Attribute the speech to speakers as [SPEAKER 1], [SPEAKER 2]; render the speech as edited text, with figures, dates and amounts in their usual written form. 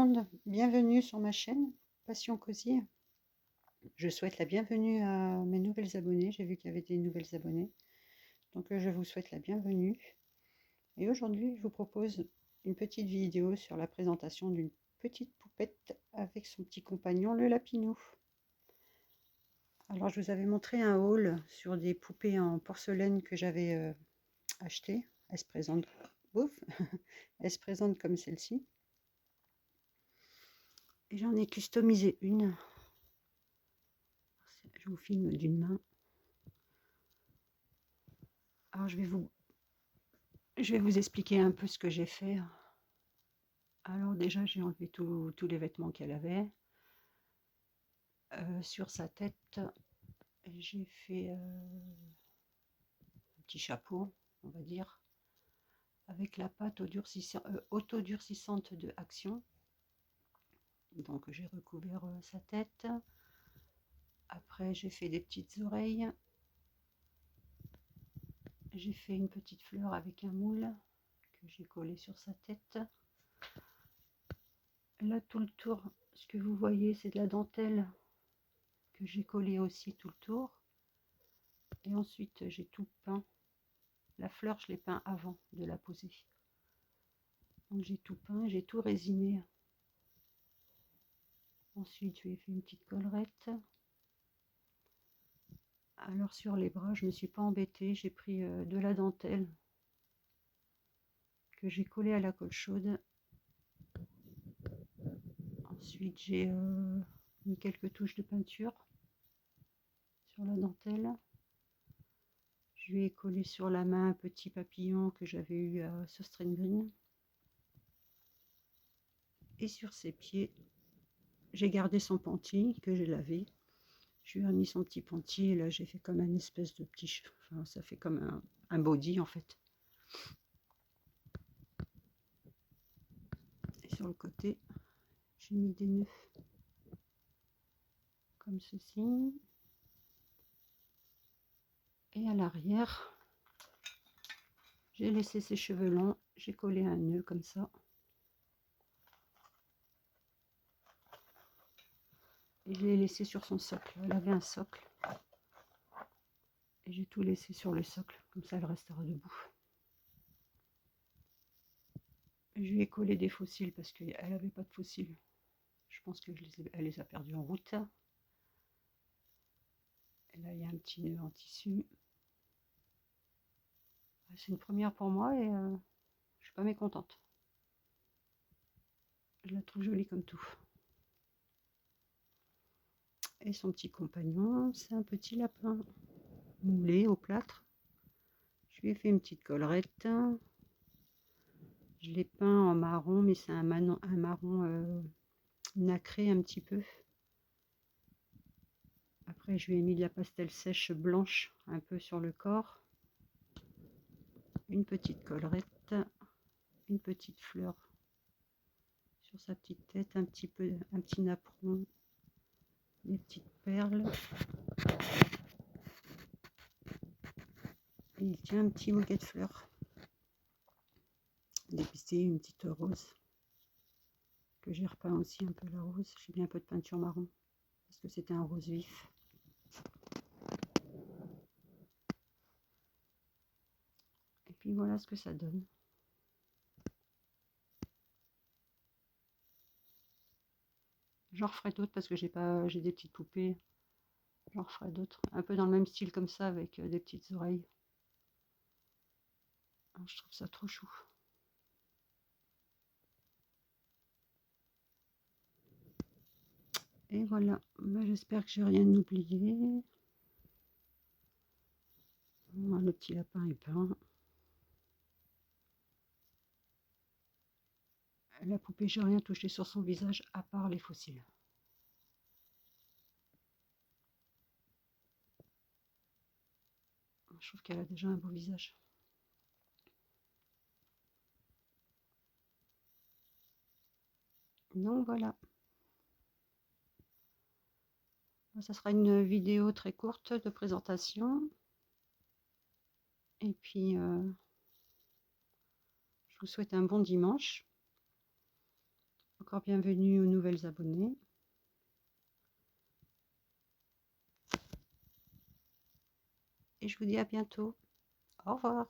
[SPEAKER 1] monde, bienvenue sur ma chaîne Passion Cosy. Je souhaite la bienvenue à mes nouvelles abonnées. J'ai vu qu'il y avait des nouvelles abonnées, donc je vous souhaite la bienvenue. Et aujourd'hui, je vous propose une petite vidéo sur la présentation d'une petite poupette avec son petit compagnon, le lapinou. Alors, je vous avais montré un haul sur des poupées en porcelaine que j'avais achetées. Elles se présentent, ouf, elles se présentent comme celle-ci. Et j'en ai customisé une. Je vous filme d'une main. Alors je vais vous expliquer un peu ce que j'ai fait. Alors déjà j'ai enlevé tous les vêtements qu'elle avait. Sur sa tête, j'ai fait un petit chapeau, on va dire, avec la pâte autodurcissante de Action. Donc j'ai recouvert sa tête. Après j'ai fait des petites oreilles. J'ai fait une petite fleur avec un moule que j'ai collé sur sa tête. Là tout le tour, ce que vous voyez, c'est de la dentelle que j'ai collé aussi tout le tour. Et ensuite j'ai tout peint. La fleur je l'ai peint avant de la poser. Donc j'ai tout peint, j'ai tout résiné. Ensuite je lui ai fait une petite collerette. Alors sur les bras je me suis pas embêtée, j'ai pris de la dentelle que j'ai collé à la colle chaude. Ensuite j'ai mis quelques touches de peinture sur la dentelle. Je lui ai collé sur la main un petit papillon que j'avais eu à String Green. Et sur ses pieds, j'ai gardé son panty que j'ai lavé. Je lui ai mis son petit panty et là j'ai fait comme un espèce de petit... Enfin, ça fait comme un body en fait. Et sur le côté, j'ai mis des nœuds comme ceci. Et à l'arrière, j'ai laissé ses cheveux longs. J'ai collé un nœud comme ça. Et je l'ai laissé sur son socle. Elle avait un socle. Et j'ai tout laissé sur le socle. Comme ça, elle restera debout. Je lui ai collé des fossiles parce qu'elle n'avait pas de fossiles. Je pense qu'elle les a perdus en route. Et là, il y a un petit nœud en tissu. C'est une première pour moi et je suis pas mécontente. Je la trouve jolie comme tout. Et son petit compagnon, c'est un petit lapin moulé au plâtre. Je lui ai fait une petite collerette. Je l'ai peint en marron, mais c'est un marron nacré un petit peu. Après, je lui ai mis de la pastel sèche blanche un peu sur le corps. Une petite collerette, une petite fleur sur sa petite tête, un petit napperon, des petites perles. Et il tient un petit bouquet de fleurs. Dépisté une petite rose que j'ai repeint aussi un peu la rose. J'ai mis un peu de peinture marron parce que c'était un rose vif. Et puis voilà ce que ça donne. J'en referai d'autres parce que j'ai des petites poupées. J'en referai d'autres un peu dans le même style comme ça avec des petites oreilles. Je trouve ça trop chou. Et voilà, j'espère que j'ai rien oublié. Le petit lapin est peint. La poupée, j'ai rien touché sur son visage à part les fossiles. Je trouve qu'elle a déjà un beau visage. Donc voilà. Ça sera une vidéo très courte de présentation. Et puis, je vous souhaite un bon dimanche. encore bienvenue aux nouvelles abonnées. Et je vous dis à bientôt. Au revoir.